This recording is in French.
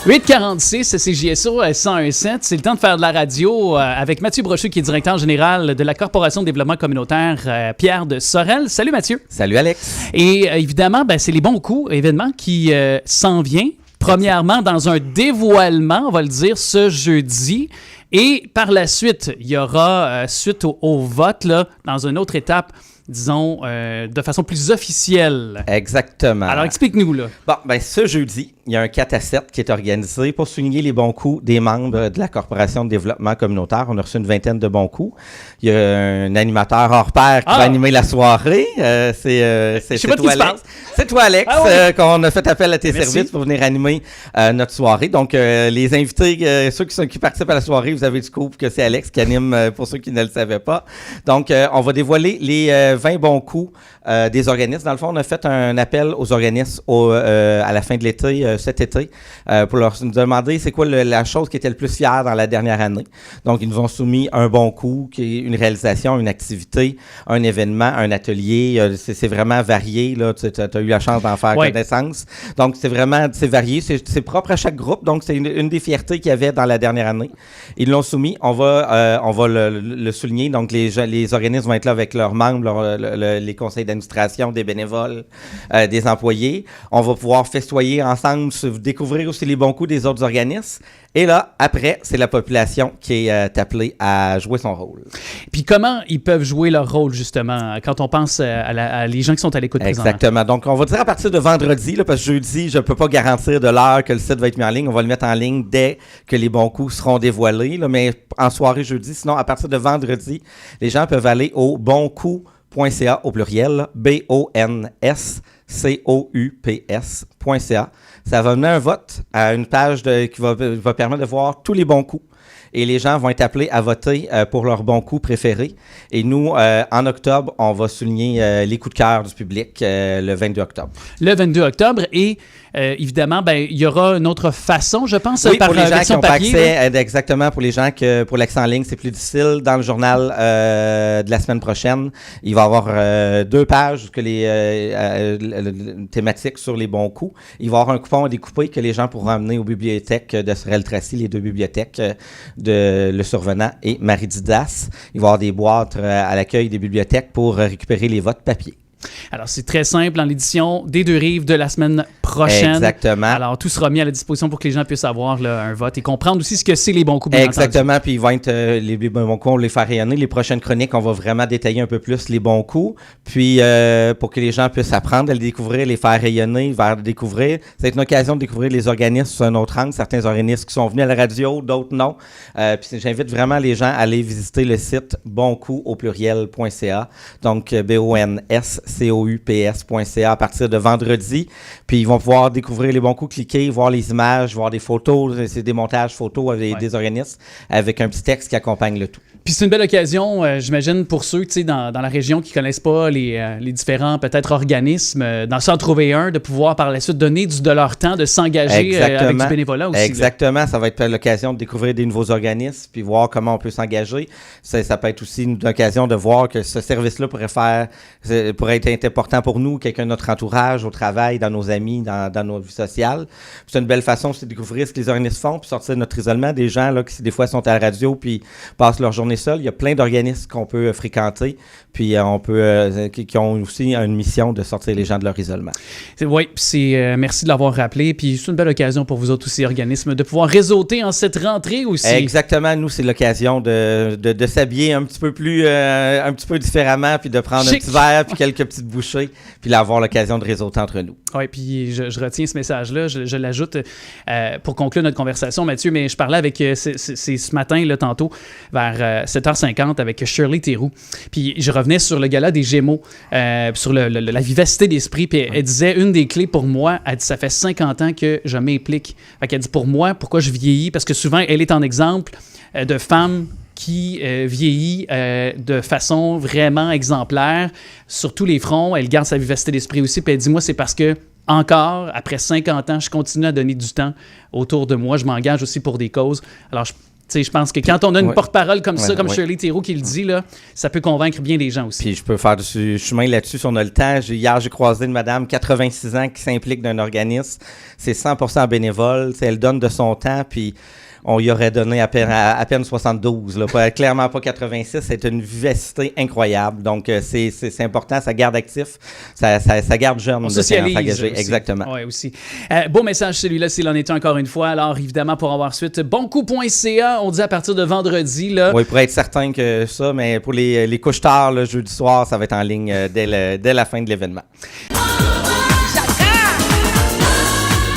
8h46, c'est JSO 101.7. C'est le temps de faire de la radio avec Mathieu Brochu, qui est directeur général de la Corporation de développement communautaire Pierre de Sorel. Salut Mathieu. Salut Alex. Et évidemment, c'est les bons coups, événement qui s'en vient. Premièrement, dans un dévoilement, on va le dire, ce jeudi. Et par la suite, il y aura, suite au vote, là, dans une autre étape, disons, de façon plus officielle. Exactement. Alors, explique-nous, là. Bon, ce jeudi, il y a un 4 à 7 qui est organisé pour souligner les bons coups des membres de la Corporation de développement communautaire. On a reçu une vingtaine de bons coups. Il y a un animateur hors pair qui va animer la soirée. C'est toi, Alex. C'est toi, Alex, qu'on a fait appel à tes services pour venir animer notre soirée. Donc, les invités, ceux qui participent à la soirée, vous avez du coup que c'est Alex qui anime pour ceux qui ne le savaient pas. Donc, on va dévoiler les 20 bons coups des organismes. Dans le fond, on a fait un appel aux organismes à la fin de l'été, cet été, pour leur demander c'est quoi la chose qui était le plus fière dans la dernière année. Donc, ils nous ont soumis un bon coup, qui est une réalisation, une activité, un événement, un atelier. C'est vraiment varié. Tu as eu la chance d'en faire connaissance. Donc, c'est varié. C'est propre à chaque groupe. Donc, c'est une des fiertés qu'il y avait dans la dernière année. Ils l'ont soumis. On va le souligner. Donc, les organismes vont être là avec leurs membres, les conseils d'administration, des bénévoles, des employés. On va pouvoir festoyer ensemble, découvrir aussi les bons coups des autres organismes. Et là, après, c'est la population qui est appelée à jouer son rôle. Puis comment ils peuvent jouer leur rôle, justement, quand on pense à les gens qui sont à l'écoute présentement? Exactement. Donc, on va dire à partir de vendredi, là, parce que jeudi, je ne peux pas garantir de l'heure que le site va être mis en ligne. On va le mettre en ligne dès que les bons coups seront dévoilés, là, mais en soirée jeudi. Sinon, à partir de vendredi, les gens peuvent aller au boncoup.ca au pluriel, BONSCOUPS.ca. Ça va mener un vote à une page qui va permettre de voir tous les bons coups. Et les gens vont être appelés à voter pour leurs bons coups préférés. Et nous, en octobre, on va souligner les coups de cœur du public le 22 octobre. Le 22 octobre. Et évidemment, il y aura une autre façon, je pense, oui, par pour les gens qui n'ont pas accès, là. exactement, pour les gens que pour l'accès en ligne, c'est plus difficile. Dans le journal de la semaine prochaine, il va y avoir 2 pages que les thématiques sur les bons coups. Il va y avoir un coupon à découper que les gens pourront amener aux bibliothèques de Sorel-Tracy, les 2 bibliothèques de Le Survenant et Marie-Didas. Il va y avoir des boîtes à l'accueil des bibliothèques pour récupérer les votes papier. Alors, c'est très simple dans l'édition des 2 Rives de la semaine prochaine. Exactement. Alors, tout sera mis à la disposition pour que les gens puissent avoir là, un vote et comprendre aussi ce que c'est les bons coups. Exactement. Puis, ils vont être les bons coups, on va les faire rayonner. Les prochaines chroniques, on va vraiment détailler un peu plus les bons coups. Puis, pour que les gens puissent apprendre à les découvrir, les faire rayonner, vers découvrir. C'est une occasion de découvrir les organismes sous un autre angle. Certains organismes qui sont venus à la radio, d'autres non. Puis, j'invite vraiment les gens à aller visiter le site boncoup au pluriel.ca. Donc, BONSCOUPS.ca à partir de vendredi. Puis ils vont pouvoir découvrir les bons coups, cliquer, voir les images, voir des photos. C'est des montages photos avec des organismes avec un petit texte qui accompagne le tout. Puis c'est une belle occasion, j'imagine, pour ceux dans la région qui ne connaissent pas les différents, peut-être, organismes, d'en s'en trouver un, de pouvoir par la suite donner de leur temps, de s'engager avec du bénévolat aussi. Exactement. Là. Ça va être l'occasion de découvrir des nouveaux organismes puis voir comment on peut s'engager. Ça peut être aussi une occasion de voir que ce service-là pourrait être important pour nous, quelqu'un de notre entourage, au travail, dans nos amis, dans nos vies sociales. Puis c'est une belle façon aussi de découvrir ce que les organismes font puis sortir de notre isolement. Des gens là, qui des fois sont à la radio puis passent leur journée seul. Il y a plein d'organismes qu'on peut fréquenter, puis qui ont aussi une mission de sortir les gens de leur isolement. Oui, merci de l'avoir rappelé, puis c'est une belle occasion pour vous autres aussi, organismes, de pouvoir réseauter en cette rentrée aussi. Exactement, nous, c'est l'occasion de s'habiller un petit peu différemment, puis de prendre un petit verre, puis quelques petites bouchées, puis d'avoir l'occasion de réseauter entre nous. Oui, puis je retiens ce message-là, je l'ajoute pour conclure notre conversation, Mathieu, mais je parlais avec, c'est ce matin, là, tantôt, vers 7h50 avec Shirley Théroux. Puis je revenais sur le gala des Gémeaux, sur la vivacité d'esprit. Puis elle disait, une des clés pour moi, elle dit, ça fait 50 ans que je m'implique. Fait qu'elle dit, pour moi, pourquoi je vieillis? Parce que souvent, elle est en exemple de femme qui vieillit de façon vraiment exemplaire sur tous les fronts. Elle garde sa vivacité d'esprit aussi. Puis elle dit, moi, c'est parce que encore, après 50 ans, je continue à donner du temps autour de moi. Je m'engage aussi pour des causes. Alors, Je pense que quand on a une porte-parole comme ça, comme oui. Shirley Théroux qui le dit, là, ça peut convaincre bien des gens aussi. Puis je peux faire du chemin là-dessus si on a le temps. Hier, j'ai croisé une madame, 86 ans, qui s'implique dans un organisme. C'est 100% bénévole. Elle donne de son temps, puis on y aurait donné à peine 72. Là. Clairement pas 86. C'est une vivacité incroyable. Donc, c'est important. Ça garde actif. Ça garde jeune. On socialise. Engagé. Exactement. Oui, aussi. Beau message celui-là, s'il en était encore une fois. Alors, évidemment, pour avoir suite, boncoup.ca, on dit à partir de vendredi. Là. Oui, pour être certain que ça, mais pour les couches tard, le jeudi soir, ça va être en ligne dès la fin de l'événement.